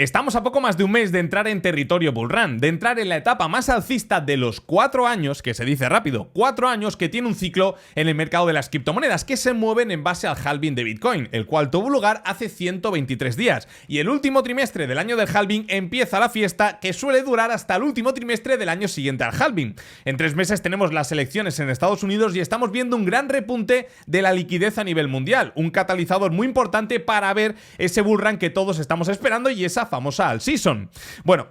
Estamos a poco más de un mes de entrar en territorio bullrun, de entrar en la etapa más alcista de los 4 años, que se dice rápido, 4 años que tiene un ciclo en el mercado de las criptomonedas, que se mueven en base al halving de Bitcoin, el cual tuvo lugar hace 123 días. Y el último trimestre del año del halving empieza la fiesta, que suele durar hasta el último trimestre del año siguiente al halving. En 3 meses tenemos las elecciones en Estados Unidos y estamos viendo un gran repunte de la liquidez a nivel mundial, un catalizador muy importante para ver ese bullrun que todos estamos esperando y esa famosa all season. Bueno,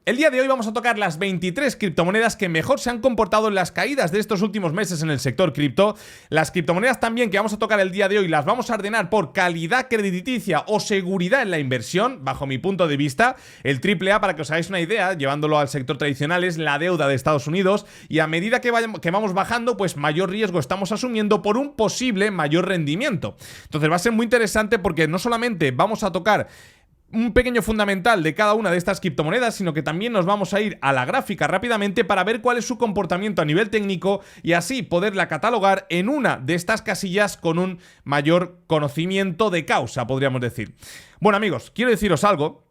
el día de hoy vamos a tocar las 23 criptomonedas que mejor se han comportado en las caídas de estos últimos meses en el sector cripto. Las criptomonedas también que vamos a tocar el día de hoy las vamos a ordenar por calidad crediticia o seguridad en la inversión, bajo mi punto de vista. El AAA, para que os hagáis una idea, llevándolo al sector tradicional, es la deuda de Estados Unidos, y a medida que vamos bajando, pues mayor riesgo estamos asumiendo por un posible mayor rendimiento. Entonces va a ser muy interesante porque no solamente vamos a tocar un pequeño fundamental de cada una de estas criptomonedas, sino que también nos vamos a ir a la gráfica rápidamente para ver cuál es su comportamiento a nivel técnico y así poderla catalogar en una de estas casillas con un mayor conocimiento de causa, podríamos decir. Bueno, amigos, quiero deciros algo.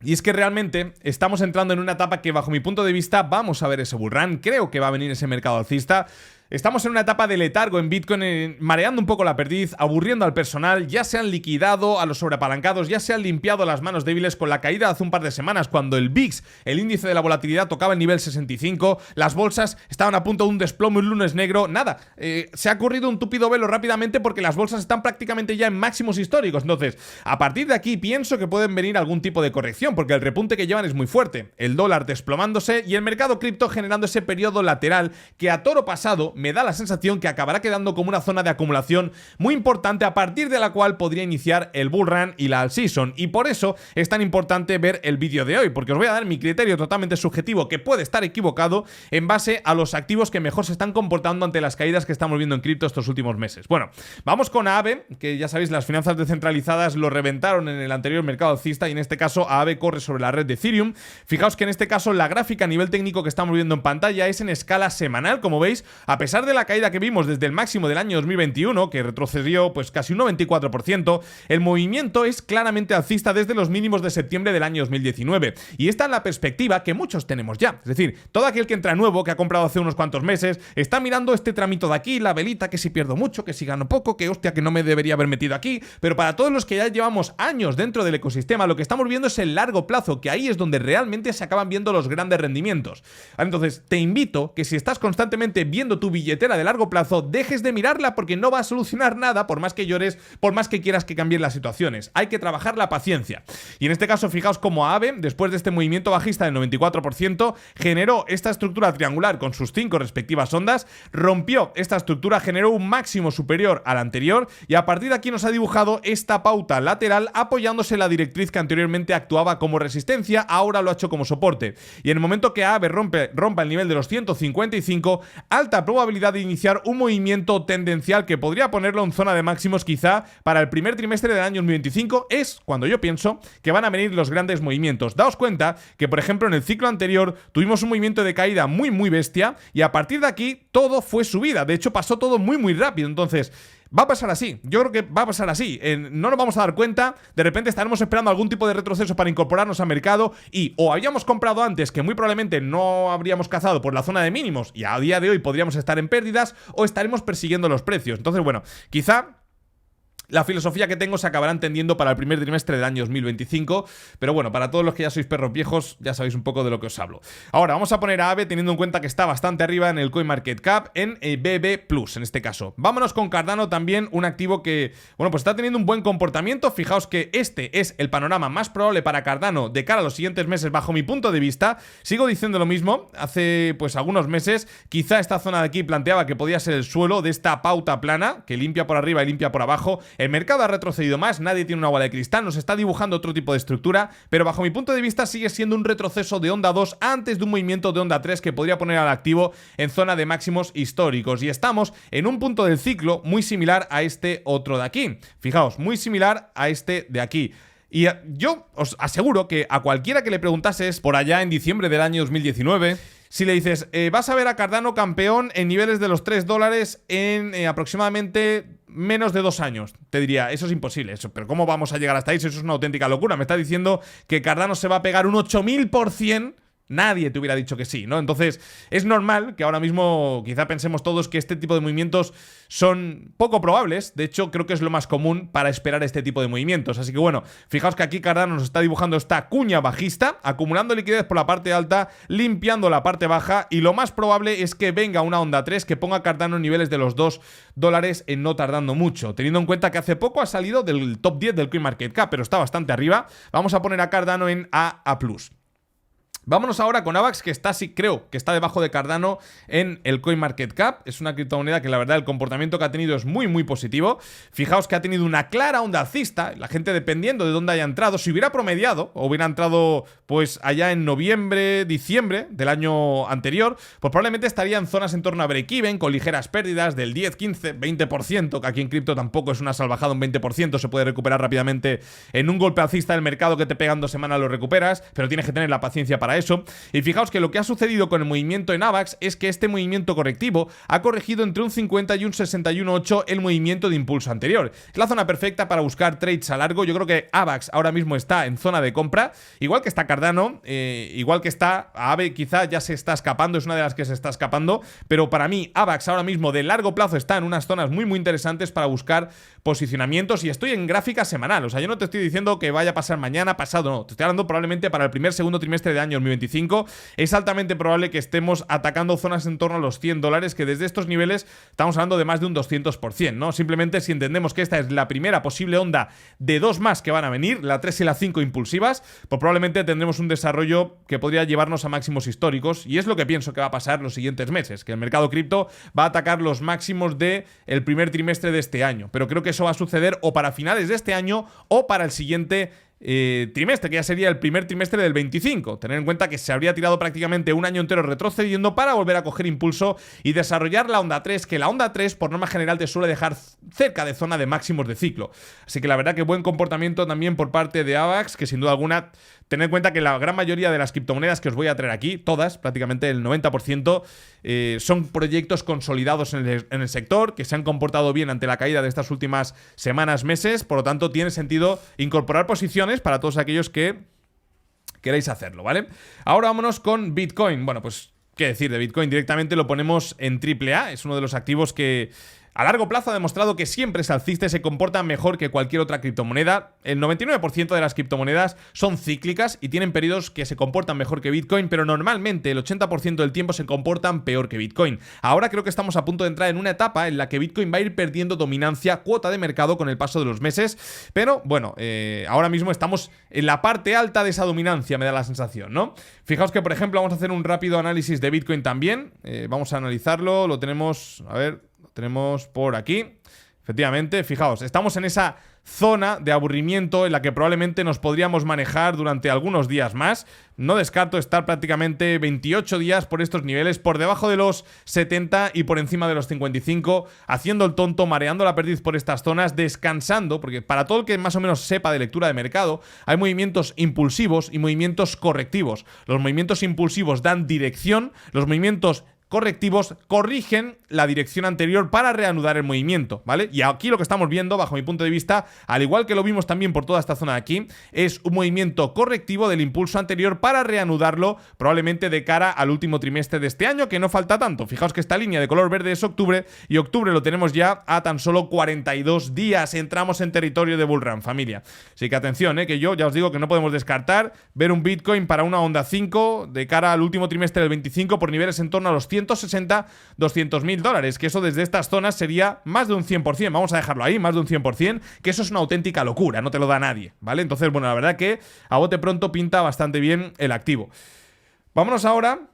Y es que realmente estamos entrando en una etapa que, bajo mi punto de vista, vamos a ver ese bullrun. Creo que va a venir ese mercado alcista. Estamos en una etapa de letargo en Bitcoin, mareando un poco la perdiz, aburriendo al personal. Ya se han liquidado a los sobreapalancados, ya se han limpiado las manos débiles con la caída de hace un par de semanas, cuando el VIX, el índice de la volatilidad, tocaba el nivel 65. Las bolsas estaban a punto de un desplome, un lunes negro. Nada, se ha corrido un tupido velo rápidamente porque las bolsas están prácticamente ya en máximos históricos. Entonces, a partir de aquí pienso que pueden venir algún tipo de corrección, porque el repunte que llevan es muy fuerte. El dólar desplomándose y el mercado cripto generando ese periodo lateral que a toro pasado me da la sensación que acabará quedando como una zona de acumulación muy importante, a partir de la cual podría iniciar el bullrun y la all season. Y por eso es tan importante ver el vídeo de hoy, porque os voy a dar mi criterio totalmente subjetivo, que puede estar equivocado, en base a los activos que mejor se están comportando ante las caídas que estamos viendo en cripto estos últimos meses. Bueno, vamos con Aave, que ya sabéis, las finanzas descentralizadas lo reventaron en el anterior mercado alcista, y en este caso Aave corre sobre la red de Ethereum. Fijaos que en este caso la gráfica a nivel técnico que estamos viendo en pantalla es en escala semanal, como veis. A pesar de la caída que vimos desde el máximo del año 2021, que retrocedió pues casi un 94%, el movimiento es claramente alcista desde los mínimos de septiembre del año 2019, y esta es la perspectiva que muchos tenemos ya. Es decir, todo aquel que entra nuevo, que ha comprado hace unos cuantos meses, está mirando este tramito de aquí, la velita, que si pierdo mucho, que si gano poco, que hostia, que no me debería haber metido aquí. Pero para todos los que ya llevamos años dentro del ecosistema, lo que estamos viendo es el largo plazo, que ahí es donde realmente se acaban viendo los grandes rendimientos. Entonces te invito que, si estás constantemente viendo tu billetera de largo plazo, dejes de mirarla, porque no va a solucionar nada, por más que llores, por más que quieras que cambien las situaciones. Hay que trabajar la paciencia. Y en este caso, fijaos como Aave, después de este movimiento bajista del 94%, generó esta estructura triangular con sus 5 respectivas ondas, rompió esta estructura, generó un máximo superior al anterior, y a partir de aquí nos ha dibujado esta pauta lateral apoyándose en la directriz que anteriormente actuaba como resistencia, ahora lo ha hecho como soporte. Y en el momento que Aave rompa el nivel de los 155, alta probabilidad de iniciar un movimiento tendencial que podría ponerlo en zona de máximos quizá para el primer trimestre del año 2025. Es cuando yo pienso que van a venir los grandes movimientos. Daos cuenta que, por ejemplo, en el ciclo anterior tuvimos un movimiento de caída muy bestia, y a partir de aquí todo fue subida. De hecho, pasó todo muy rápido. Entonces va a pasar así, yo creo que va a pasar así. No nos vamos a dar cuenta, de repente estaremos esperando algún tipo de retroceso para incorporarnos al mercado, y o habíamos comprado antes, que muy probablemente no habríamos cazado por la zona de mínimos y a día de hoy podríamos estar en pérdidas, o estaremos persiguiendo los precios. Entonces, bueno, quizá la filosofía que tengo se acabará entendiendo para el primer trimestre del año 2025, pero bueno, para todos los que ya sois perros viejos, ya sabéis un poco de lo que os hablo. Ahora vamos a poner a Aave, teniendo en cuenta que está bastante arriba en el CoinMarketCap, en BB+, en este caso. Vámonos con Cardano, también un activo que, bueno, pues está teniendo un buen comportamiento. Fijaos que este es el panorama más probable para Cardano de cara a los siguientes meses, bajo mi punto de vista. Sigo diciendo lo mismo, hace pues algunos meses, quizá esta zona de aquí planteaba que podía ser el suelo de esta pauta plana, que limpia por arriba y limpia por abajo. El mercado ha retrocedido más, nadie tiene una bola de cristal, nos está dibujando otro tipo de estructura, pero bajo mi punto de vista sigue siendo un retroceso de onda 2 antes de un movimiento de onda 3 que podría poner al activo en zona de máximos históricos. Y estamos en un punto del ciclo muy similar a este otro de aquí. Fijaos, muy similar a este de aquí. Y yo os aseguro que a cualquiera que le preguntases por allá en diciembre del año 2019... Si le dices, vas a ver a Cardano campeón en niveles de los $3 en aproximadamente menos de 2 años. Te diría, eso es imposible, eso, pero ¿cómo vamos a llegar hasta ahí? Eso es una auténtica locura. Me está diciendo que Cardano se va a pegar un 8000%. Nadie te hubiera dicho que sí, ¿no? Entonces, es normal que ahora mismo quizá pensemos todos que este tipo de movimientos son poco probables. De hecho, creo que es lo más común para esperar este tipo de movimientos. Así que bueno, fijaos que aquí Cardano nos está dibujando esta cuña bajista, acumulando liquidez por la parte alta, limpiando la parte baja, y lo más probable es que venga una onda 3 que ponga a Cardano en niveles de los $2 en no tardando mucho. Teniendo en cuenta que hace poco ha salido del top 10 del CoinMarketCap, pero está bastante arriba, vamos a poner a Cardano en AA+. Vámonos ahora con AVAX, que está, sí, creo que está debajo de Cardano en el CoinMarketCap. Es una criptomoneda que la verdad el comportamiento que ha tenido es muy muy positivo. Fijaos que ha tenido una clara onda alcista. La gente, dependiendo de dónde haya entrado, si hubiera promediado o hubiera entrado pues allá en noviembre, diciembre del año anterior, pues probablemente estaría en zonas en torno a break-even, con ligeras pérdidas del 10, 15, 20%, que aquí en cripto tampoco es una salvajada, un 20% se puede recuperar rápidamente. En un golpe alcista del mercado que te pegan 2 semanas lo recuperas, pero tienes que tener la paciencia para eso. Y fijaos que lo que ha sucedido con el movimiento en AVAX es que este movimiento correctivo ha corregido entre un 50 y un 61,8 el movimiento de impulso anterior. Es la zona perfecta para buscar trades a largo. Yo creo que AVAX ahora mismo está en zona de compra, igual que está Cardano, igual que está AVE, quizá ya se está escapando, es una de las que se está escapando, pero para mí AVAX ahora mismo de largo plazo está en unas zonas muy muy interesantes para buscar posicionamientos, y estoy en gráfica semanal. O sea, yo no te estoy diciendo que vaya a pasar mañana, pasado, no, te estoy hablando probablemente para el segundo trimestre de año 2025. Es altamente probable que estemos atacando zonas en torno a los $100, que desde estos niveles estamos hablando de más de un 200%, ¿no? Simplemente si entendemos que esta es la primera posible onda de 2 más que van a venir, la 3 y la 5 impulsivas, pues probablemente tendremos un desarrollo que podría llevarnos a máximos históricos, y es lo que pienso que va a pasar los siguientes meses, que el mercado cripto va a atacar los máximos del primer trimestre de este año, pero creo que eso va a suceder o para finales de este año o para el siguiente trimestre, que ya sería el primer trimestre del 25. Tener en cuenta que se habría tirado prácticamente un año entero retrocediendo para volver a coger impulso y desarrollar la onda 3, que la onda 3 por norma general te suele dejar cerca de zona de máximos de ciclo. Así que la verdad que buen comportamiento también por parte de AVAX, que sin duda alguna, tened en cuenta que la gran mayoría de las criptomonedas que os voy a traer aquí, todas, prácticamente el 90%, son proyectos consolidados en el sector, que se han comportado bien ante la caída de estas últimas semanas, meses. Por lo tanto, tiene sentido incorporar posiciones para todos aquellos que queréis hacerlo, ¿vale? Ahora vámonos con Bitcoin. Bueno, pues, ¿qué decir de Bitcoin? Directamente lo ponemos en AAA. Es uno de los activos que a largo plazo ha demostrado que siempre es alcista y se comporta mejor que cualquier otra criptomoneda. El 99% de las criptomonedas son cíclicas y tienen periodos que se comportan mejor que Bitcoin, pero normalmente el 80% del tiempo se comportan peor que Bitcoin. Ahora creo que estamos a punto de entrar en una etapa en la que Bitcoin va a ir perdiendo dominancia, cuota de mercado con el paso de los meses, pero bueno, ahora mismo estamos en la parte alta de esa dominancia, me da la sensación, ¿no? Fijaos que, por ejemplo, vamos a hacer un rápido análisis de Bitcoin también. Vamos a analizarlo, lo tenemos, a ver, tenemos por aquí. Efectivamente, fijaos, estamos en esa zona de aburrimiento en la que probablemente nos podríamos manejar durante algunos días más. No descarto estar prácticamente 28 días por estos niveles, por debajo de los 70 y por encima de los 55, haciendo el tonto, mareando la perdiz por estas zonas, descansando, porque para todo el que más o menos sepa de lectura de mercado, hay movimientos impulsivos y movimientos correctivos. Los movimientos impulsivos dan dirección, los movimientos correctivos corrigen la dirección anterior para reanudar el movimiento, ¿vale? Y aquí lo que estamos viendo, bajo mi punto de vista, al igual que lo vimos también por toda esta zona de aquí, es un movimiento correctivo del impulso anterior para reanudarlo probablemente de cara al último trimestre de este año, que no falta tanto. Fijaos que esta línea de color verde es octubre, y octubre lo tenemos ya a tan solo 42 días. Entramos en territorio de bullrun, familia. Así que atención, que yo ya os digo que no podemos descartar ver un Bitcoin para una onda 5 de cara al último trimestre del 25 por niveles en torno a los 160, 200 mil dólares, que eso desde estas zonas sería más de un 100%, vamos a dejarlo ahí, más de un 100%, que eso es una auténtica locura, no te lo da nadie, ¿vale? Entonces, bueno, la verdad que a bote pronto pinta bastante bien el activo. Vámonos ahora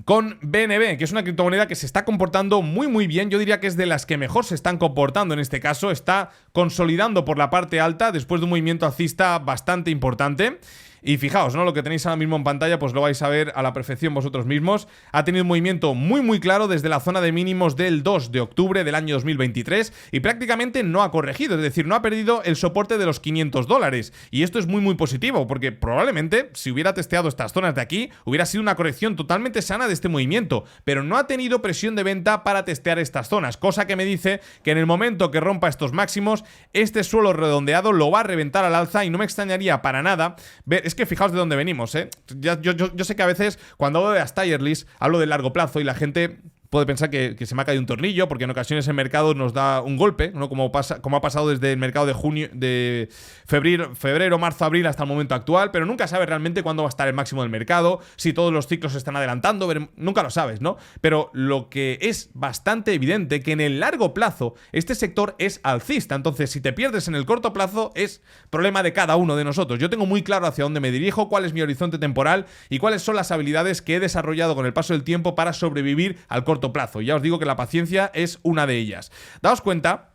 con BNB, que es una criptomoneda que se está comportando muy muy bien. Yo diría que es de las que mejor se están comportando en este caso. Está consolidando por la parte alta después de un movimiento alcista bastante importante. Y fijaos, ¿no? Lo que tenéis ahora mismo en pantalla, pues lo vais a ver a la perfección vosotros mismos. Ha tenido un movimiento muy claro desde la zona de mínimos del 2 de octubre del año 2023 y prácticamente no ha corregido, es decir, no ha perdido el soporte de los $500. Y esto es muy positivo, porque probablemente si hubiera testeado estas zonas de aquí, hubiera sido una corrección totalmente sana de este movimiento, pero no ha tenido presión de venta para testear estas zonas, cosa que me dice que en el momento que rompa estos máximos, este suelo redondeado lo va a reventar al alza y no me extrañaría para nada ver. Es que fijaos de dónde venimos, yo sé que a veces cuando hablo de las tier list hablo de largo plazo y la gente puede pensar que se me ha caído un tornillo, porque en ocasiones el mercado nos da un golpe, ¿no? Como ha pasado desde el mercado de junio, de febrero, marzo, abril hasta el momento actual, pero nunca sabes realmente cuándo va a estar el máximo del mercado, si todos los ciclos se están adelantando, nunca lo sabes, ¿no? Pero lo que es bastante evidente que en el largo plazo este sector es alcista, entonces si te pierdes en el corto plazo es problema de cada uno de nosotros. Yo tengo muy claro hacia dónde me dirijo, cuál es mi horizonte temporal y cuáles son las habilidades que he desarrollado con el paso del tiempo para sobrevivir al corto plazo. Ya os digo que la paciencia es una de ellas. Daos cuenta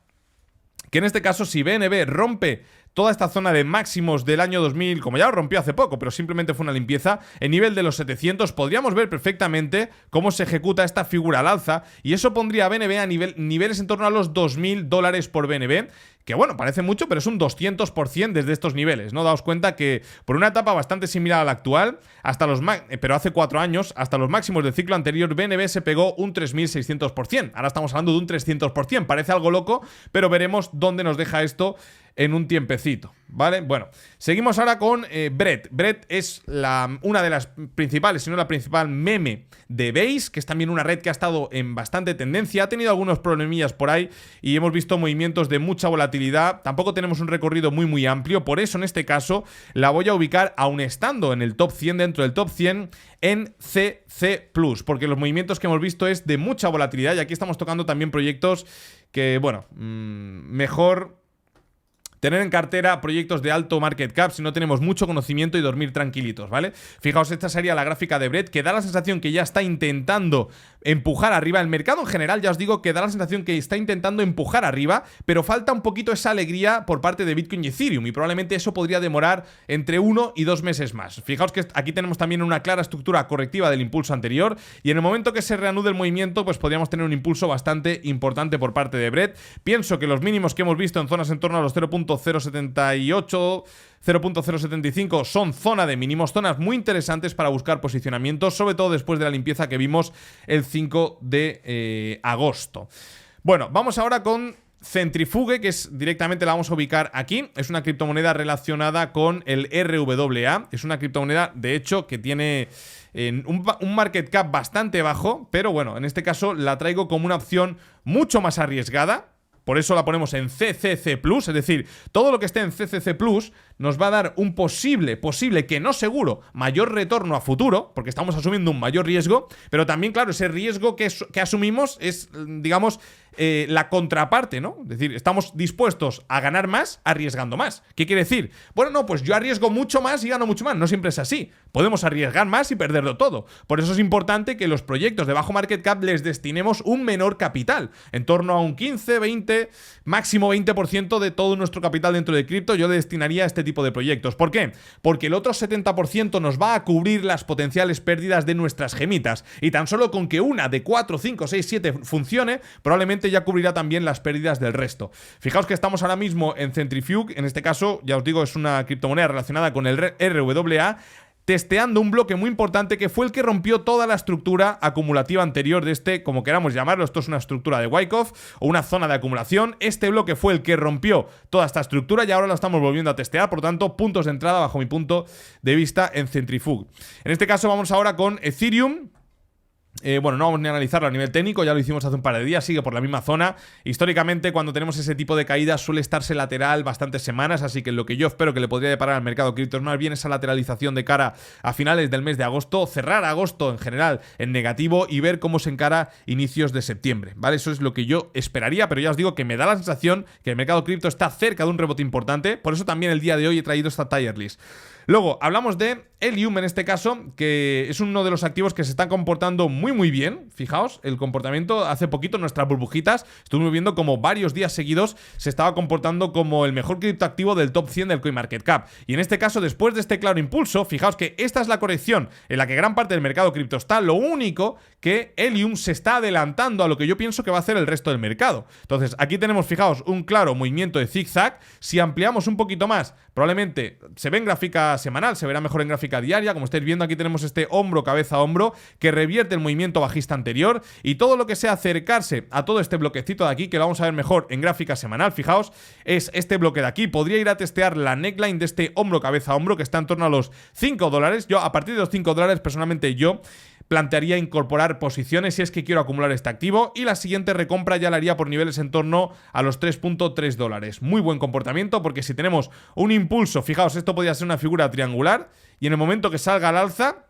que en este caso, si BNB rompe toda esta zona de máximos del año 2000, como ya lo rompió hace poco, pero simplemente fue una limpieza, en nivel de los 700, podríamos ver perfectamente cómo se ejecuta esta figura al alza, y eso pondría a BNB a niveles en torno a los $2.000 por BNB, que bueno, parece mucho, pero es un 200% desde estos niveles, ¿no? Daos cuenta que por una etapa bastante similar a la actual, pero hace 4 años, hasta los máximos del ciclo anterior, BNB se pegó un 3.600%. Ahora estamos hablando de un 300%. Parece algo loco, pero veremos dónde nos deja esto en un tiempecito, ¿vale? Bueno, seguimos ahora con Bread. Bread es una de las principales, si no la principal meme de Base, que es también una red que ha estado en bastante tendencia, ha tenido algunos problemillas por ahí y hemos visto movimientos de mucha volatilidad. Tampoco tenemos un recorrido muy amplio, por eso en este caso la voy a ubicar, aún estando en el top 100, dentro del top 100, en CC+, porque los movimientos que hemos visto es de mucha volatilidad y aquí estamos tocando también proyectos que, bueno, mejor tener en cartera proyectos de alto market cap si no tenemos mucho conocimiento y dormir tranquilitos, ¿vale? Fijaos, esta sería la gráfica de Bread, que da la sensación que ya está intentando empujar arriba. El mercado en general, ya os digo, que da la sensación que está intentando empujar arriba, pero falta un poquito esa alegría por parte de Bitcoin y Ethereum, y probablemente eso podría demorar entre 1 y 2 meses más. Fijaos que aquí tenemos también una clara estructura correctiva del impulso anterior, y en el momento que se reanude el movimiento, pues podríamos tener un impulso bastante importante por parte de Bread. Pienso que los mínimos que hemos visto en zonas en torno a los 0.078, 0.075 son zona de mínimos, zonas muy interesantes para buscar posicionamientos, sobre todo después de la limpieza que vimos el 5 de agosto. Bueno, vamos ahora con Centrifuge, que es directamente la vamos a ubicar aquí. Es una criptomoneda relacionada con el RWA. Es una criptomoneda, de hecho, que tiene un market cap bastante bajo, pero bueno, en este caso la traigo como una opción mucho más arriesgada. Por eso la ponemos en CCC+, es decir, todo lo que esté en CCC+, nos va a dar un posible, que no seguro, mayor retorno a futuro, porque estamos asumiendo un mayor riesgo, pero también, claro, ese riesgo que asumimos es, digamos, la contraparte, ¿no? Es decir, estamos dispuestos a ganar más arriesgando más. ¿Qué quiere decir? Bueno, no, pues yo arriesgo mucho más y gano mucho más. No siempre es así. Podemos arriesgar más y perderlo todo. Por eso es importante que los proyectos de bajo market cap les destinemos un menor capital, en torno a un 15, 20, máximo 20% de todo nuestro capital dentro de cripto. Yo le destinaría a este tipo de proyectos. ¿Por qué? Porque el otro 70% nos va a cubrir las potenciales pérdidas de nuestras gemitas, y tan solo con que una de 4, 5, 6, 7 funcione, probablemente ya cubrirá también las pérdidas del resto. Fijaos que estamos ahora mismo en Centrifuge, en este caso, ya os digo, es una criptomoneda relacionada con el RWA, testeando un bloque muy importante que fue el que rompió toda la estructura acumulativa anterior de este, como queramos llamarlo. Esto es una estructura de Wyckoff o una zona de acumulación. Este bloque fue el que rompió toda esta estructura y ahora lo estamos volviendo a testear. Por lo tanto, puntos de entrada bajo mi punto de vista en Centrifuge. En este caso vamos ahora con Ethereum. Bueno, no vamos ni a analizarlo a nivel técnico, ya lo hicimos hace un par de días, sigue por la misma zona. Históricamente, cuando tenemos ese tipo de caídas, suele estarse lateral bastantes semanas, así que lo que yo espero que le podría deparar al mercado cripto es más bien esa lateralización de cara a finales del mes de agosto, cerrar agosto en general en negativo y ver cómo se encara inicios de septiembre, ¿vale? Eso es lo que yo esperaría, pero ya os digo que me da la sensación que el mercado cripto está cerca de un rebote importante, por eso también el día de hoy he traído esta tier list. Luego, hablamos de Helium en este caso, que es uno de los activos que se están comportando muy bien. Fijaos, el comportamiento hace poquito nuestras burbujitas estuvimos viendo como varios días seguidos se estaba comportando como el mejor criptoactivo del top 100 del CoinMarketCap. Y en este caso, después de este claro impulso, fijaos que esta es la corrección en la que gran parte del mercado cripto está. Lo único que Helium se está adelantando a lo que yo pienso que va a hacer el resto del mercado. Entonces, aquí tenemos, fijaos, un claro movimiento de zigzag. Si ampliamos un poquito más, probablemente se ve en gráfica semanal, se verá mejor en gráfica diaria. Como estáis viendo, aquí tenemos este hombro, cabeza, hombro, que revierte el movimiento bajista anterior. Y todo lo que sea acercarse a todo este bloquecito de aquí, que lo vamos a ver mejor en gráfica semanal, fijaos, es este bloque de aquí. Podría ir a testear la neckline de este hombro, cabeza, hombro, que está en torno a los $5. Yo, a partir de los $5, personalmente yo plantearía incorporar posiciones si es que quiero acumular este activo, y la siguiente recompra ya la haría por niveles en torno a los $3.3. Muy buen comportamiento, porque si tenemos un impulso, fijaos, esto podría ser una figura triangular, y en el momento que salga al alza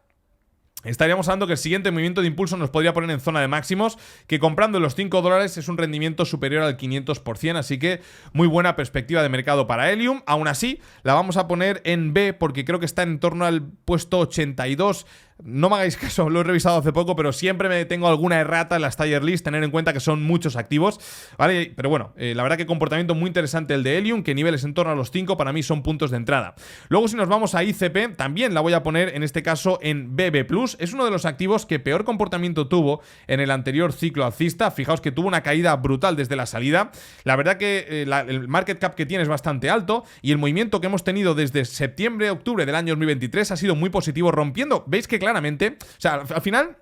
estaríamos hablando que el siguiente movimiento de impulso nos podría poner en zona de máximos, que comprando los $5 es un rendimiento superior al 500%, así que muy buena perspectiva de mercado para Helium. Aún así, la vamos a poner en B porque creo que está en torno al puesto 82. No me hagáis caso, lo he revisado hace poco, pero siempre me tengo alguna errata en las tier list, tener en cuenta que son muchos activos, ¿vale? Pero bueno, la verdad que comportamiento muy interesante el de Helium, que niveles en torno a los 5 para mí son puntos de entrada. Luego, si nos vamos a ICP, también la voy a poner en este caso en BB+. Es uno de los activos que peor comportamiento tuvo en el anterior ciclo alcista. Fijaos que tuvo una caída brutal desde la salida. La verdad que el market cap que tiene es bastante alto, y el movimiento que hemos tenido desde septiembre-octubre del año 2023 ha sido muy positivo, rompiendo, veis que claramente, o sea, al final,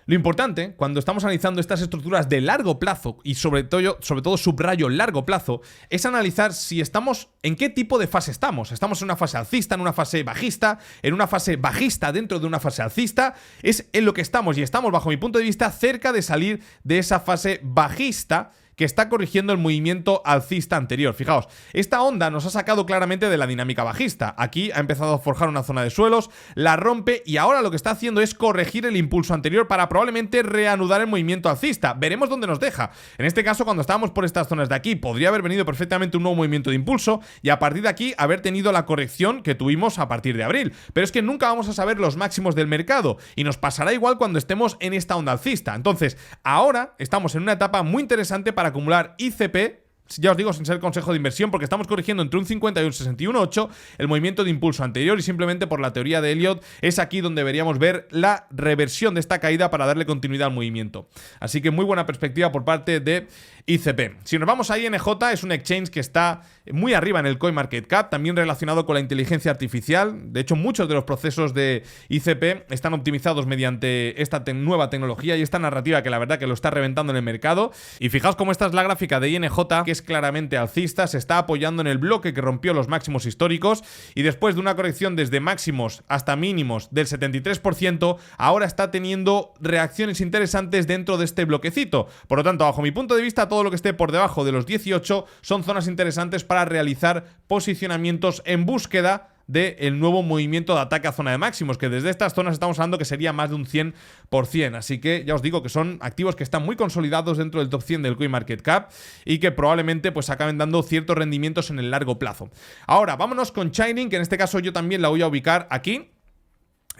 lo importante cuando estamos analizando estas estructuras de largo plazo, y sobre todo subrayo largo plazo, es analizar si estamos, en qué tipo de fase estamos. Estamos en una fase alcista, en una fase bajista, en una fase bajista dentro de una fase alcista. Es en lo que estamos, y estamos, bajo mi punto de vista, cerca de salir de esa fase bajista que está corrigiendo el movimiento alcista anterior. Fijaos, esta onda nos ha sacado claramente de la dinámica bajista. Aquí ha empezado a forjar una zona de suelos, la rompe, y ahora lo que está haciendo es corregir el impulso anterior para probablemente reanudar el movimiento alcista. Veremos dónde nos deja. En este caso, cuando estábamos por estas zonas de aquí, podría haber venido perfectamente un nuevo movimiento de impulso, y a partir de aquí haber tenido la corrección que tuvimos a partir de abril. Pero es que nunca vamos a saber los máximos del mercado, y nos pasará igual cuando estemos en esta onda alcista. Entonces, ahora estamos en una etapa muy interesante para acumular ICP, ya os digo, sin ser consejo de inversión, porque estamos corrigiendo entre un 50 y un 61.8 el movimiento de impulso anterior, y simplemente por la teoría de Elliott es aquí donde deberíamos ver la reversión de esta caída para darle continuidad al movimiento. Así que muy buena perspectiva por parte de ICP. Si nos vamos a INJ, es un exchange que está muy arriba en el CoinMarketCap, también relacionado con la inteligencia artificial. De hecho, muchos de los procesos de ICP están optimizados mediante esta nueva tecnología y esta narrativa que la verdad que lo está reventando en el mercado. Y fijaos cómo esta es la gráfica de INJ, que es claramente alcista, se está apoyando en el bloque que rompió los máximos históricos, y después de una corrección desde máximos hasta mínimos del 73%, ahora está teniendo reacciones interesantes dentro de este bloquecito. Por lo tanto, bajo mi punto de vista, todo lo que esté por debajo de los 18 son zonas interesantes para realizar posicionamientos en búsqueda del nuevo movimiento de ataque a zona de máximos, que desde estas zonas estamos hablando que sería más de un 100%. Así que ya os digo que son activos que están muy consolidados dentro del top 100 del CoinMarketCap y que probablemente pues acaben dando ciertos rendimientos en el largo plazo. Ahora, vámonos con Chainlink, que en este caso yo también la voy a ubicar aquí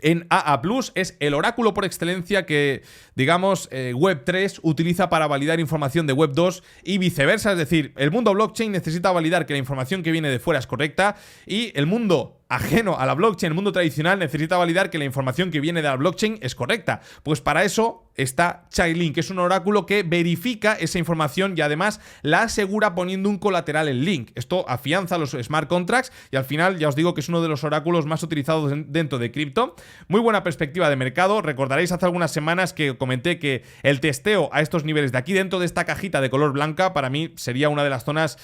en AA+. Es el oráculo por excelencia que, digamos, Web3 utiliza para validar información de Web2 y viceversa. Es decir, el mundo blockchain necesita validar que la información que viene de fuera es correcta, y el mundo ajeno a la blockchain, el mundo tradicional, necesita validar que la información que viene de la blockchain es correcta. Pues para eso está Chainlink, que es un oráculo que verifica esa información y además la asegura poniendo un colateral en link. Esto afianza los smart contracts y al final ya os digo que es uno de los oráculos más utilizados dentro de cripto. Muy buena perspectiva de mercado. Recordaréis hace algunas semanas que comenté que el testeo a estos niveles de aquí, dentro de esta cajita de color blanca, para mí sería una de las zonas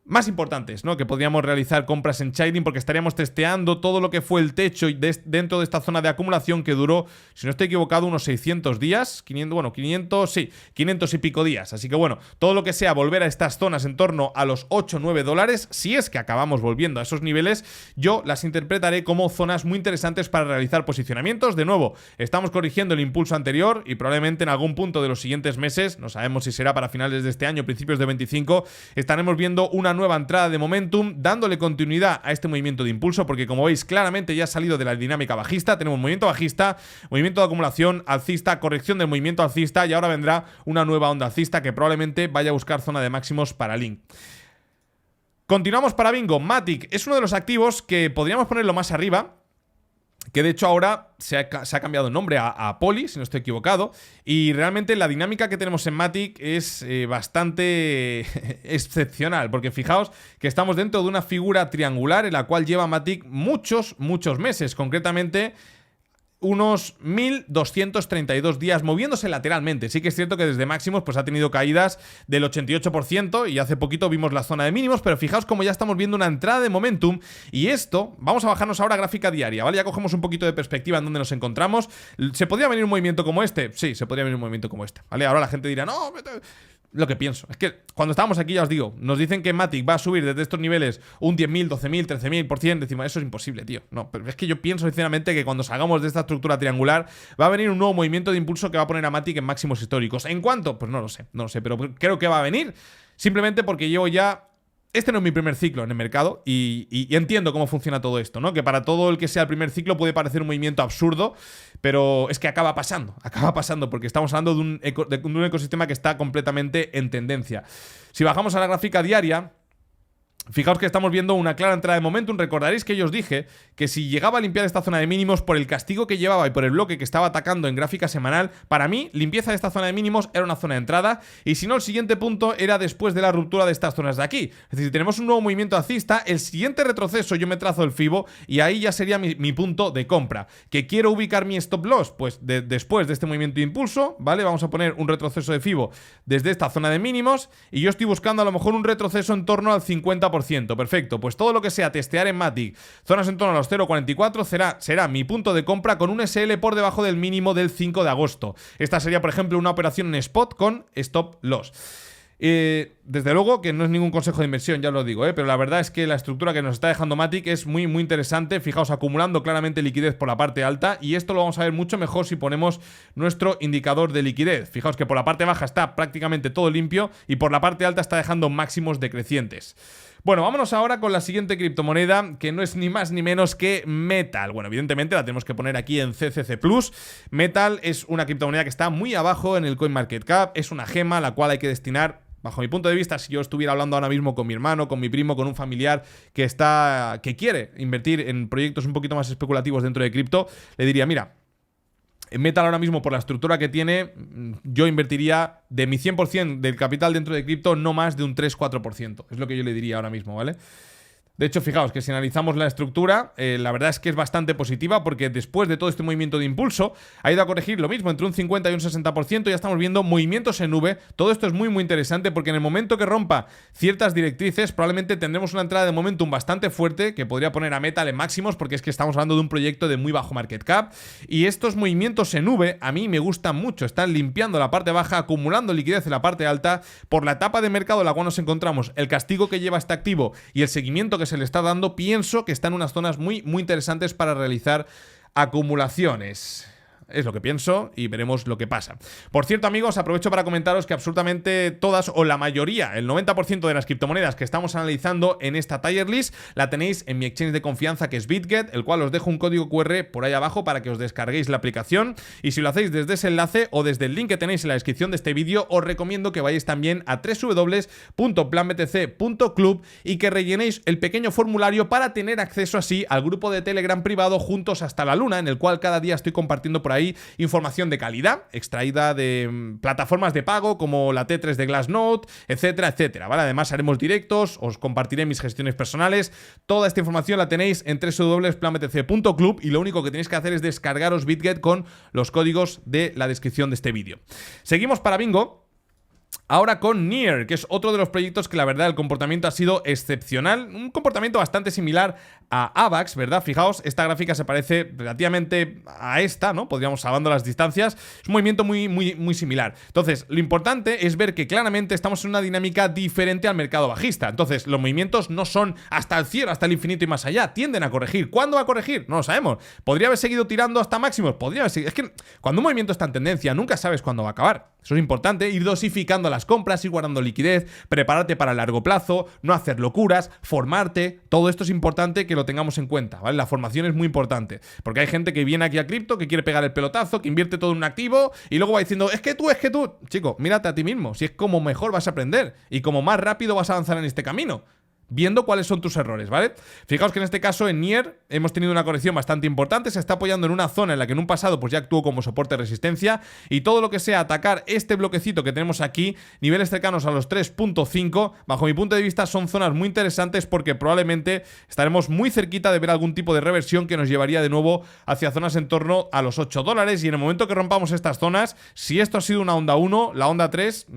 más importantes, ¿no? Que podríamos realizar compras en Chainlink, porque estaríamos testeando todo lo que fue el techo dentro de esta zona de acumulación que duró, si no estoy equivocado, unos 600 días, 500 y pico días. Así que bueno, todo lo que sea volver a estas zonas en torno a los 8 o 9 dólares, si es que acabamos volviendo a esos niveles, yo las interpretaré como zonas muy interesantes para realizar posicionamientos. De nuevo, estamos corrigiendo el impulso anterior y probablemente en algún punto de los siguientes meses, no sabemos si será para finales de este año, principios de 25, estaremos viendo una una nueva entrada de momentum, dándole continuidad a este movimiento de impulso, porque como veis claramente ya ha salido de la dinámica bajista. Tenemos movimiento bajista, movimiento de acumulación alcista, corrección del movimiento alcista, y ahora vendrá una nueva onda alcista que probablemente vaya a buscar zona de máximos para Link. Continuamos para Bingo. Matic es uno de los activos que podríamos ponerlo más arriba, que de hecho ahora se ha cambiado el nombre a Poly, si no estoy equivocado, y realmente la dinámica que tenemos en Matic es bastante excepcional, porque fijaos que estamos dentro de una figura triangular en la cual lleva Matic muchos meses, concretamente unos 1232 días moviéndose lateralmente. Sí que es cierto que desde máximos pues ha tenido caídas del 88% y hace poquito vimos la zona de mínimos, pero fijaos como ya estamos viendo una entrada de momentum. Y esto, vamos a bajarnos ahora a gráfica diaria, ¿vale? Ya cogemos un poquito de perspectiva en donde nos encontramos. ¿Se podría venir un movimiento como este? Sí, se podría venir un movimiento como este, ¿vale? Ahora la gente dirá, no, lo que pienso es que cuando estábamos aquí, ya os digo, nos dicen que Matic va a subir desde estos niveles un 10.000, 12.000, 13.000%. Decimos, eso es imposible, tío. No, pero es que yo pienso sinceramente que cuando salgamos de esta estructura triangular va a venir un nuevo movimiento de impulso que va a poner a Matic en máximos históricos. ¿En cuánto? Pues no lo sé, pero creo que va a venir simplemente porque llevo ya... Este no es mi primer ciclo en el mercado y entiendo cómo funciona todo esto, ¿no? Que para todo el que sea el primer ciclo puede parecer un movimiento absurdo, pero es que acaba pasando porque estamos hablando de un ecosistema que está completamente en tendencia. Si bajamos a la gráfica diaria, fijaos que estamos viendo una clara entrada de momentum. Recordaréis que yo os dije que si llegaba a limpiar esta zona de mínimos por el castigo que llevaba y por el bloque que estaba atacando en gráfica semanal, para mí, limpieza de esta zona de mínimos era una zona de entrada, y si no, el siguiente punto era después de la ruptura de estas zonas de aquí. Es decir, si tenemos un nuevo movimiento alcista, el siguiente retroceso yo me trazo el FIBO y ahí ya sería mi punto de compra. ¿Que quiero ubicar mi stop loss? Pues después de este movimiento de impulso, ¿vale? Vamos a poner un retroceso de FIBO desde esta zona de mínimos y yo estoy buscando a lo mejor un retroceso en torno al 50%. Perfecto, pues todo lo que sea testear en Matic zonas en torno a los 0.44 será mi punto de compra con un SL por debajo del mínimo del 5 de agosto. Esta sería, por ejemplo, una operación en spot con stop loss. Desde luego que no es ningún consejo de inversión, ya os lo digo, pero la verdad es que la estructura que nos está dejando Matic es muy interesante. Fijaos, acumulando claramente liquidez por la parte alta, y esto lo vamos a ver mucho mejor si ponemos nuestro indicador de liquidez. Fijaos que por la parte baja está prácticamente todo limpio y por la parte alta está dejando máximos decrecientes. Bueno, vámonos ahora con la siguiente criptomoneda, que no es ni más ni menos que Metal. Bueno, evidentemente la tenemos que poner aquí en CCC+. Metal es una criptomoneda que está muy abajo en el CoinMarketCap, es una gema a la cual hay que destinar, bajo mi punto de vista, si yo estuviera hablando ahora mismo con mi hermano, con mi primo, con un familiar que quiere invertir en proyectos un poquito más especulativos dentro de cripto, le diría, mira, en Metal ahora mismo, por la estructura que tiene, yo invertiría de mi 100% del capital dentro de cripto no más de un 3-4%. Es lo que yo le diría ahora mismo, ¿vale? De hecho, fijaos que si analizamos la estructura, la verdad es que es bastante positiva, porque después de todo este movimiento de impulso ha ido a corregir lo mismo, entre un 50 y un 60%. Ya estamos viendo movimientos en V. Todo esto es muy interesante, porque en el momento que rompa ciertas directrices probablemente tendremos una entrada de momentum bastante fuerte que podría poner a Metal en máximos, porque es que estamos hablando de un proyecto de muy bajo market cap. Y estos movimientos en V a mí me gustan mucho. Están limpiando la parte baja, acumulando liquidez en la parte alta. Por la etapa de mercado en la cual nos encontramos, el castigo que lleva este activo y el seguimiento que se le está dando, pienso que está en unas zonas muy interesantes para realizar acumulaciones. Es lo que pienso y veremos lo que pasa. Por cierto, amigos, aprovecho para comentaros que absolutamente todas o la mayoría, el 90% de las criptomonedas que estamos analizando en esta tier list la tenéis en mi exchange de confianza, que es BitGet, el cual os dejo un código QR por ahí abajo para que os descarguéis la aplicación, y si lo hacéis desde ese enlace o desde el link que tenéis en la descripción de este vídeo, os recomiendo que vayáis también a www.planbtc.club y que rellenéis el pequeño formulario para tener acceso así al grupo de Telegram privado Juntos hasta la Luna, en el cual cada día estoy compartiendo por ahí información de calidad, extraída de plataformas de pago como la T3 de Glassnode, etcétera, etcétera, ¿vale? Además haremos directos, os compartiré mis gestiones personales. Toda esta información la tenéis en www.planbtc.club y lo único que tenéis que hacer es descargaros BitGet con los códigos de la descripción de este vídeo. Seguimos para Bingo. Ahora con Near, que es otro de los proyectos que la verdad el comportamiento ha sido excepcional. Un comportamiento bastante similar a AVAX, ¿verdad? Fijaos, esta gráfica se parece relativamente a esta, ¿no? Podríamos, salvando las distancias. Es un movimiento muy similar. Entonces, lo importante es ver que claramente estamos en una dinámica diferente al mercado bajista. Entonces, los movimientos no son hasta el cielo, hasta el infinito y más allá. Tienden a corregir. ¿Cuándo va a corregir? No lo sabemos. ¿Podría haber seguido tirando hasta máximos? Podría haber seguido. Es que cuando un movimiento está en tendencia, nunca sabes cuándo va a acabar. Eso es importante, ir dosificando guardando las compras, ir guardando liquidez, prepararte para el largo plazo, no hacer locuras, formarte. Todo esto es importante que lo tengamos en cuenta, ¿vale? La formación es muy importante, porque hay gente que viene aquí a cripto, que quiere pegar el pelotazo, que invierte todo en un activo y luego va diciendo, es que tú, chico, mírate a ti mismo, si es como mejor vas a aprender y como más rápido vas a avanzar en este camino, viendo cuáles son tus errores, ¿vale? Fijaos que en este caso en Nier hemos tenido una corrección bastante importante, se está apoyando en una zona en la que en un pasado pues ya actuó como soporte de resistencia, y todo lo que sea atacar este bloquecito que tenemos aquí, niveles cercanos a los 3.5, bajo mi punto de vista son zonas muy interesantes, porque probablemente estaremos muy cerquita de ver algún tipo de reversión que nos llevaría de nuevo hacia zonas en torno a los $8, y en el momento que rompamos estas zonas, si esto ha sido una onda 1, la onda 3,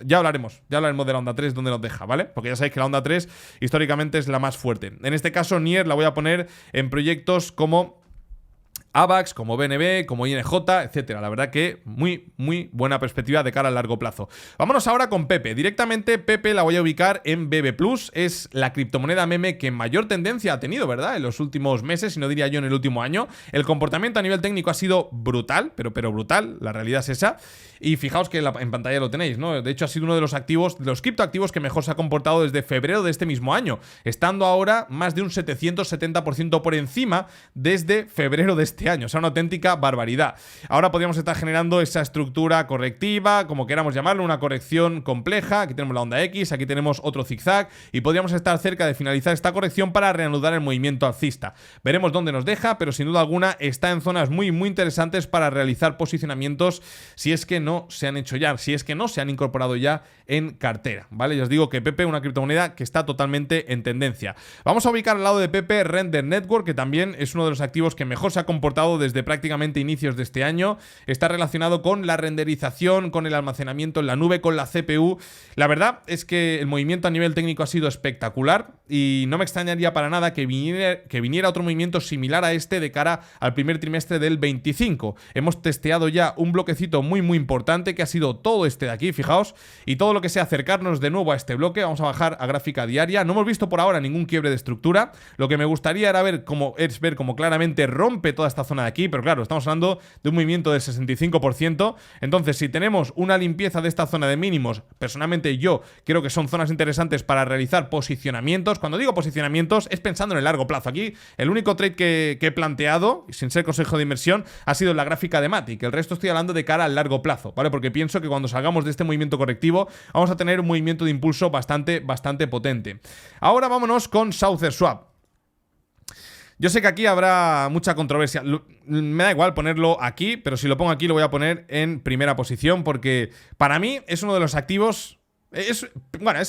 ya hablaremos de la onda 3, donde nos deja, ¿vale? Porque ya sabéis que la onda 3 históricamente es la más fuerte. En este caso, Nier la voy a poner en proyectos como AVAX, como BNB, como INJ, etcétera. La verdad que muy buena perspectiva de cara al largo plazo. Vámonos ahora con Pepe. Directamente Pepe la voy a ubicar en BB+. Es la criptomoneda meme que mayor tendencia ha tenido, ¿verdad? En los últimos meses, y no diría yo en el último año. El comportamiento a nivel técnico ha sido brutal, pero brutal. La realidad es esa. Y fijaos que en pantalla lo tenéis, ¿no? De hecho, ha sido uno de los activos, de los criptoactivos que mejor se ha comportado desde febrero de este mismo año, estando ahora más de un 770% por encima desde febrero de este año. O sea, una auténtica barbaridad. Ahora podríamos estar generando esa estructura correctiva, como queramos llamarlo, una corrección compleja. Aquí tenemos la onda X, aquí tenemos otro zigzag, y podríamos estar cerca de finalizar esta corrección para reanudar el movimiento alcista. Veremos dónde nos deja, pero sin duda alguna está en zonas muy interesantes para realizar posicionamientos, si es que no se han hecho ya, si es que no se han incorporado ya en cartera, ¿vale? Ya os digo que Pepe, una criptomoneda que está totalmente en tendencia. Vamos a ubicar al lado de Pepe Render Network, que también es uno de los activos que mejor se ha comportado desde prácticamente inicios de este año. Está relacionado con la renderización, con el almacenamiento en la nube, con la CPU. La verdad es que el movimiento a nivel técnico ha sido espectacular, y no me extrañaría para nada que viniera otro movimiento similar a este de cara al primer trimestre del 25. Hemos testeado ya un bloquecito muy importante, que ha sido todo este de aquí, fijaos, y todo lo que sea acercarnos de nuevo a este bloque. Vamos a bajar a gráfica diaria. No hemos visto por ahora ningún quiebre de estructura. Lo que me gustaría era ver cómo claramente rompe toda esta zona de aquí, pero claro, estamos hablando de un movimiento del 65%. Entonces, si tenemos una limpieza de esta zona de mínimos, personalmente yo creo que son zonas interesantes para realizar posicionamientos. Cuando digo posicionamientos, es pensando en el largo plazo. Aquí, el único trade que he planteado, sin ser consejo de inversión, ha sido la gráfica de Matic. El resto estoy hablando de cara al largo plazo, ¿vale? Porque pienso que cuando salgamos de este movimiento correctivo vamos a tener un movimiento de impulso bastante potente. Ahora vámonos con SaucerSwap. Yo sé que aquí habrá mucha controversia. Me da igual ponerlo aquí, pero si lo pongo aquí lo voy a poner en primera posición, porque para mí es uno de los activos... Es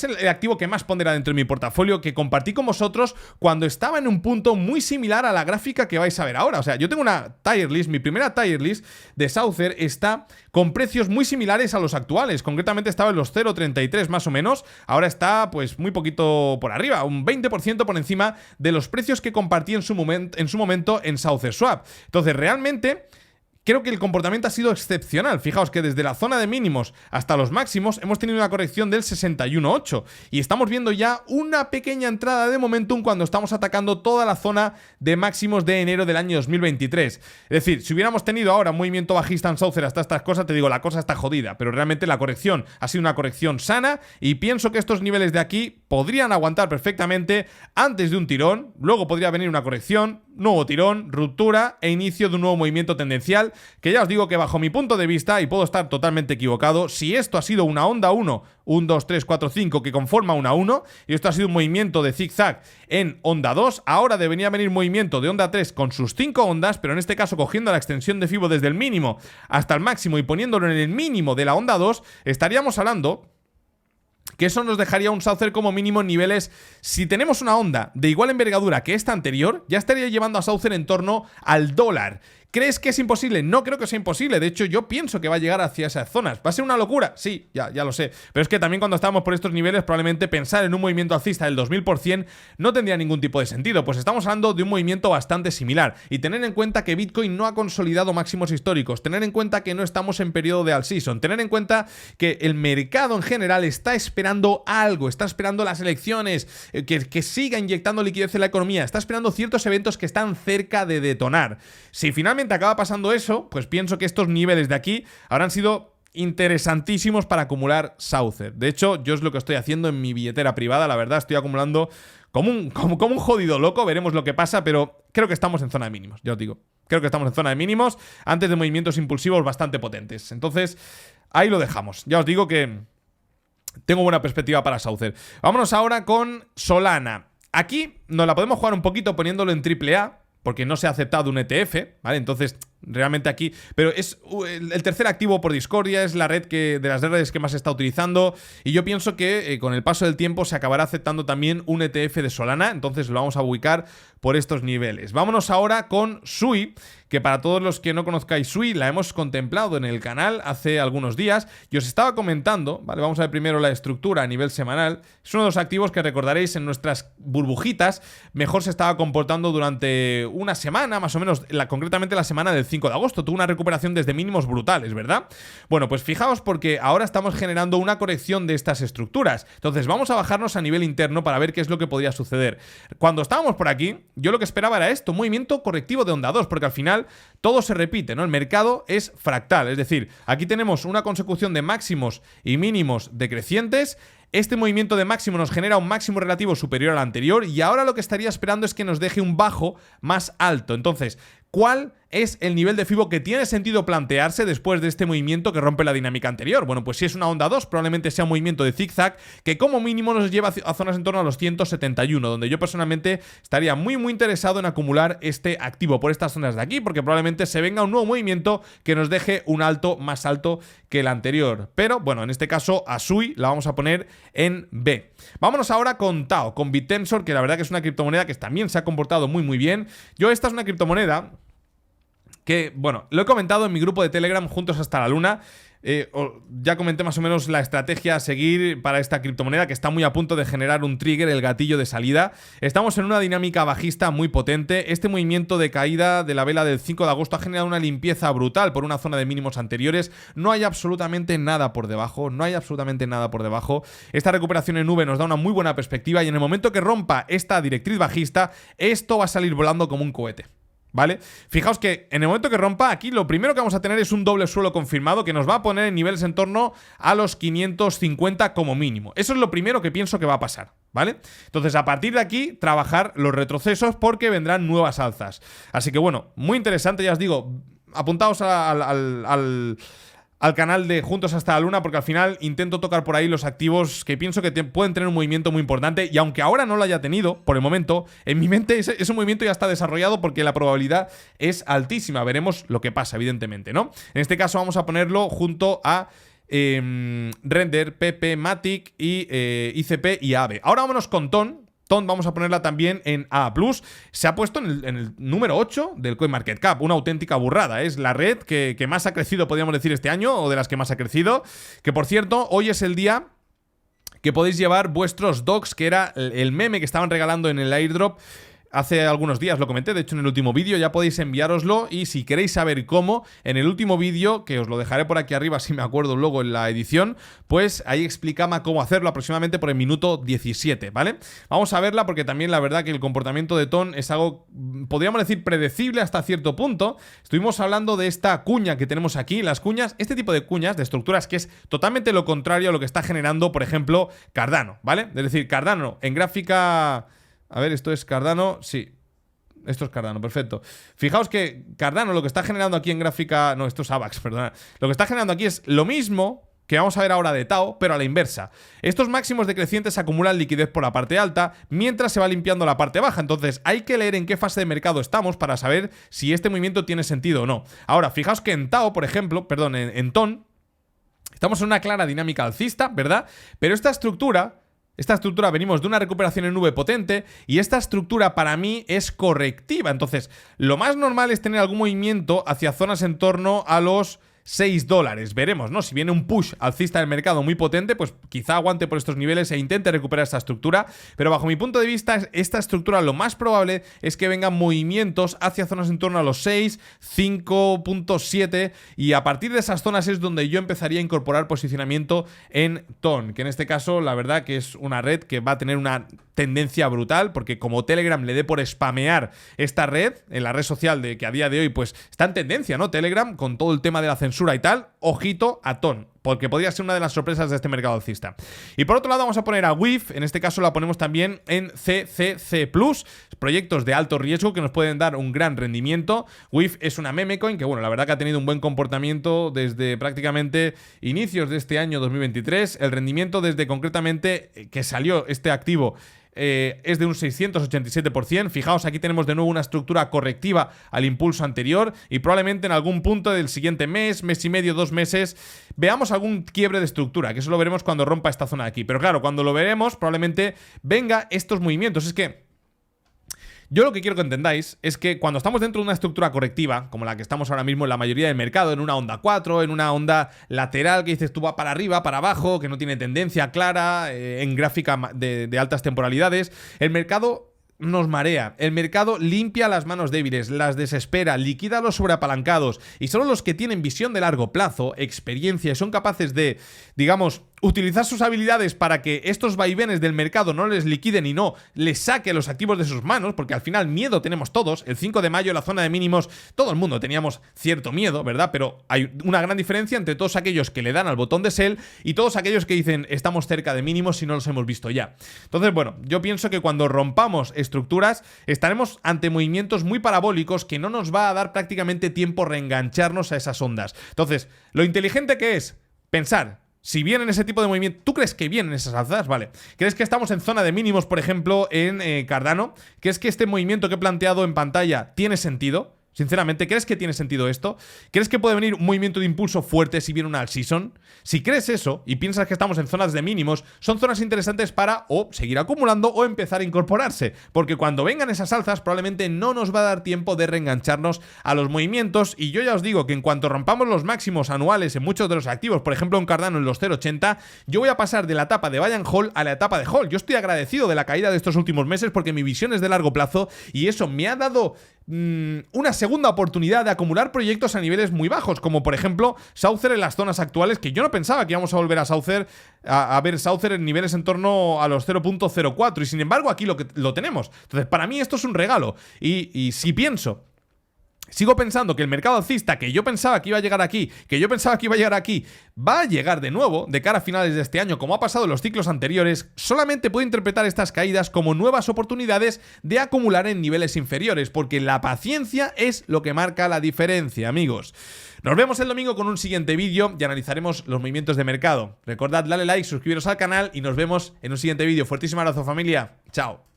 el activo que más pondera dentro de mi portafolio, que compartí con vosotros cuando estaba en un punto muy similar a la gráfica que vais a ver ahora. O sea, yo tengo una tier list, mi primera tier list de Saucer está con precios muy similares a los actuales. Concretamente estaba en los 0.33 más o menos. Ahora está pues muy poquito por arriba, un 20% por encima de los precios que compartí en su momento en SaucerSwap. Entonces, realmente... creo que el comportamiento ha sido excepcional. Fijaos que desde la zona de mínimos hasta los máximos hemos tenido una corrección del 61.8, y estamos viendo ya una pequeña entrada de momentum cuando estamos atacando toda la zona de máximos de enero del año 2023. Es decir, si hubiéramos tenido ahora un movimiento bajista en Saucer hasta estas cosas, te digo, la cosa está jodida, pero realmente la corrección ha sido una corrección sana, y pienso que estos niveles de aquí podrían aguantar perfectamente antes de un tirón. Luego podría venir una corrección, nuevo tirón, ruptura e inicio de un nuevo movimiento tendencial, que ya os digo que bajo mi punto de vista, y puedo estar totalmente equivocado, si esto ha sido una onda 1, 1, 2, 3, 4, 5 que conforma una 1, y esto ha sido un movimiento de zigzag en onda 2, ahora debería venir movimiento de onda 3 con sus 5 ondas, pero en este caso cogiendo la extensión de Fibo desde el mínimo hasta el máximo y poniéndolo en el mínimo de la onda 2, estaríamos hablando que eso nos dejaría un Saucer como mínimo en niveles. Si tenemos una onda de igual envergadura que esta anterior, ya estaría llevando a Saucer en torno al $. ¿Crees que es imposible? No creo que sea imposible. De hecho, yo pienso que va a llegar hacia esas zonas. ¿Va a ser una locura? Sí, ya lo sé. Pero es que también cuando estábamos por estos niveles, probablemente pensar en un movimiento alcista del 2000% no tendría ningún tipo de sentido. Pues estamos hablando de un movimiento bastante similar. Y tener en cuenta que Bitcoin no ha consolidado máximos históricos. Tener en cuenta que no estamos en periodo de all season. Tener en cuenta que el mercado en general está esperando algo. Está esperando las elecciones. Que siga inyectando liquidez en la economía. Está esperando ciertos eventos que están cerca de detonar. Si finalmente acaba pasando eso, pues pienso que estos niveles de aquí habrán sido interesantísimos para acumular Saucer. De hecho, yo es lo que estoy haciendo en mi billetera privada, la verdad, estoy acumulando como un jodido loco, veremos lo que pasa, pero creo que estamos en zona de mínimos, ya os digo. Creo que estamos en zona de mínimos, antes de movimientos impulsivos bastante potentes. Entonces, ahí lo dejamos. Ya os digo que tengo buena perspectiva para Saucer. Vámonos ahora con Solana. Aquí nos la podemos jugar un poquito poniéndolo en AAA, porque no se ha aceptado un ETF, ¿vale? Entonces, realmente aquí... Pero es el tercer activo por discordia, es la red de las redes que más se está utilizando, y yo pienso que con el paso del tiempo se acabará aceptando también un ETF de Solana, entonces lo vamos a ubicar por estos niveles. Vámonos ahora con Sui, que para todos los que no conozcáis Sui, la hemos contemplado en el canal hace algunos días, y os estaba comentando, ¿vale? Vamos a ver primero la estructura a nivel semanal. Es uno de los activos que recordaréis en nuestras burbujitas, mejor se estaba comportando durante una semana, más o menos, concretamente la semana del 5 de agosto, tuvo una recuperación desde mínimos brutales, ¿verdad? Bueno, pues fijaos porque ahora estamos generando una corrección de estas estructuras. Entonces vamos a bajarnos a nivel interno para ver qué es lo que podría suceder. Cuando estábamos por aquí, yo lo que esperaba era esto, un movimiento correctivo de onda 2, porque al final todo se repite, ¿no? El mercado es fractal, es decir, aquí tenemos una consecución de máximos y mínimos decrecientes. Este movimiento de máximo nos genera un máximo relativo superior al anterior y ahora lo que estaría esperando es que nos deje un bajo más alto. Entonces, ¿cuál es el nivel de FIBO que tiene sentido plantearse después de este movimiento que rompe la dinámica anterior? Bueno, pues si es una onda 2, probablemente sea un movimiento de zigzag que como mínimo nos lleva a zonas en torno a los 171, donde yo personalmente estaría muy interesado en acumular este activo por estas zonas de aquí, porque probablemente se venga un nuevo movimiento que nos deje un alto más alto que el anterior. Pero bueno, en este caso a Sui la vamos a poner en B. Vámonos ahora con Tao, con Bitensor, que la verdad que es una criptomoneda que también se ha comportado muy bien. Esta es una criptomoneda que, bueno, lo he comentado en mi grupo de Telegram Juntos hasta la Luna. Ya comenté más o menos la estrategia a seguir para esta criptomoneda, que está muy a punto de generar un trigger, el gatillo de salida. Estamos en una dinámica bajista muy potente. Este movimiento de caída de la vela del 5 de agosto ha generado una limpieza brutal por una zona de mínimos anteriores. No hay absolutamente nada por debajo, Esta recuperación en V nos da una muy buena perspectiva y en el momento que rompa esta directriz bajista, esto va a salir volando como un cohete, ¿vale? Fijaos que en el momento que rompa, aquí lo primero que vamos a tener es un doble suelo confirmado que nos va a poner en niveles en torno a los 550 como mínimo. Eso es lo primero que pienso que va a pasar, ¿vale? Entonces, a partir de aquí, trabajar los retrocesos porque vendrán nuevas alzas. Así que bueno, muy interesante, ya os digo, apuntaos al canal de Juntos hasta la Luna, porque al final intento tocar por ahí los activos que pienso que pueden tener un movimiento muy importante, y aunque ahora no lo haya tenido, por el momento, en mi mente ese movimiento ya está desarrollado porque la probabilidad es altísima. Veremos lo que pasa, evidentemente, ¿no? En este caso vamos a ponerlo junto a Render, PP, Matic y ICP y AVE. Ahora vámonos con TON. Vamos a ponerla también en A+. Se ha puesto en el número 8 del CoinMarketCap. Una auténtica burrada. Es la red que más ha crecido, podríamos decir, este año, o de las que más ha crecido. Que, por cierto, hoy es el día que podéis llevar vuestros docs, que era el meme que estaban regalando en el airdrop. Hace algunos días lo comenté, de hecho en el último vídeo, ya podéis enviároslo, y si queréis saber cómo, en el último vídeo, que os lo dejaré por aquí arriba si me acuerdo luego en la edición, pues ahí explicaba cómo hacerlo aproximadamente por el minuto 17, ¿vale? Vamos a verla porque también la verdad que el comportamiento de TON es algo, podríamos decir, predecible hasta cierto punto. Estuvimos hablando de esta cuña que tenemos aquí, las cuñas, este tipo de cuñas, de estructuras, que es totalmente lo contrario a lo que está generando, por ejemplo, Cardano, ¿vale? Es decir, Cardano en gráfica... A ver, ¿esto es Cardano? Sí. Esto es Cardano, perfecto. Fijaos que Cardano lo que está generando aquí en gráfica... No, esto es AVAX, perdona. Lo que está generando aquí es lo mismo que vamos a ver ahora de Tao, pero a la inversa. Estos máximos decrecientes acumulan liquidez por la parte alta, mientras se va limpiando la parte baja. Entonces, hay que leer en qué fase de mercado estamos para saber si este movimiento tiene sentido o no. Ahora, fijaos que en Tao, por ejemplo, perdón, en TON, estamos en una clara dinámica alcista, ¿verdad? Pero esta estructura venimos de una recuperación en V potente y esta estructura para mí es correctiva. Entonces, lo más normal es tener algún movimiento hacia zonas en torno a los $6. Veremos, ¿no? Si viene un push alcista del mercado muy potente, pues quizá aguante por estos niveles e intente recuperar esta estructura. Pero bajo mi punto de vista, esta estructura lo más probable es que vengan movimientos hacia zonas en torno a los 6, 5.7, y a partir de esas zonas es donde yo empezaría a incorporar posicionamiento en TON, que en este caso la verdad que es una red que va a tener una tendencia brutal, porque como Telegram le dé por spamear esta red, en la red social de que a día de hoy pues está en tendencia, ¿no? Telegram, con todo el tema de la censura censura y tal, ojito a TON, porque podría ser una de las sorpresas de este mercado alcista. Y por otro lado vamos a poner a WIF, en este caso la ponemos también en CCC+, proyectos de alto riesgo que nos pueden dar un gran rendimiento. WIF es una meme coin que, bueno, la verdad que ha tenido un buen comportamiento desde prácticamente inicios de este año 2023. El rendimiento desde concretamente que salió este activo es de un 687%. Fijaos, aquí tenemos de nuevo una estructura correctiva al impulso anterior y probablemente en algún punto del siguiente mes, mes y medio, 2 meses, veamos algún quiebre de estructura, que eso lo veremos cuando rompa esta zona de aquí. Pero claro, cuando lo veremos, probablemente venga estos movimientos. Es que yo lo que quiero que entendáis es que cuando estamos dentro de una estructura correctiva, como la que estamos ahora mismo en la mayoría del mercado, en una onda 4, en una onda lateral que dices tú va para arriba, para abajo, que no tiene tendencia clara, en gráfica de altas temporalidades, el mercado nos marea, el mercado limpia las manos débiles, las desespera, liquida a los sobreapalancados y solo los que tienen visión de largo plazo, experiencia y son capaces de, digamos, utilizar sus habilidades para que estos vaivenes del mercado no les liquiden y no les saque los activos de sus manos, porque al final miedo tenemos todos. El 5 de mayo, la zona de mínimos, todo el mundo teníamos cierto miedo, ¿verdad? Pero hay una gran diferencia entre todos aquellos que le dan al botón de sell y todos aquellos que dicen estamos cerca de mínimos si no los hemos visto ya. Entonces, bueno, yo pienso que cuando rompamos estructuras estaremos ante movimientos muy parabólicos que no nos va a dar prácticamente tiempo reengancharnos a esas ondas. Entonces, lo inteligente que es pensar, si vienen ese tipo de movimiento, ¿tú crees que vienen esas alzas? Vale. ¿Crees que estamos en zona de mínimos, por ejemplo, en Cardano? ¿Crees que este movimiento que he planteado en pantalla tiene sentido? Sinceramente, ¿crees que tiene sentido esto? ¿Crees que puede venir un movimiento de impulso fuerte si viene una alt-season? Si crees eso y piensas que estamos en zonas de mínimos, son zonas interesantes para o seguir acumulando o empezar a incorporarse, porque cuando vengan esas alzas probablemente no nos va a dar tiempo de reengancharnos a los movimientos y yo ya os digo que en cuanto rompamos los máximos anuales en muchos de los activos, por ejemplo en Cardano en los 0.80, yo voy a pasar de la etapa de buy and hold a la etapa de hold. Yo estoy agradecido de la caída de estos últimos meses porque mi visión es de largo plazo y eso me ha dado una segunda oportunidad de acumular proyectos a niveles muy bajos, como por ejemplo Saucer en las zonas actuales, que yo no pensaba que íbamos a volver a Saucer, a ver Saucer en niveles en torno a los 0.04 y sin embargo aquí lo tenemos. Entonces para mí esto es un regalo y si sigo pensando que el mercado alcista, que yo pensaba que iba a llegar aquí, va a llegar de nuevo de cara a finales de este año, como ha pasado en los ciclos anteriores, solamente puedo interpretar estas caídas como nuevas oportunidades de acumular en niveles inferiores, porque la paciencia es lo que marca la diferencia, amigos. Nos vemos el domingo con un siguiente vídeo y analizaremos los movimientos de mercado. Recordad darle like, suscribiros al canal y nos vemos en un siguiente vídeo. Fuertísimo abrazo, familia. Chao.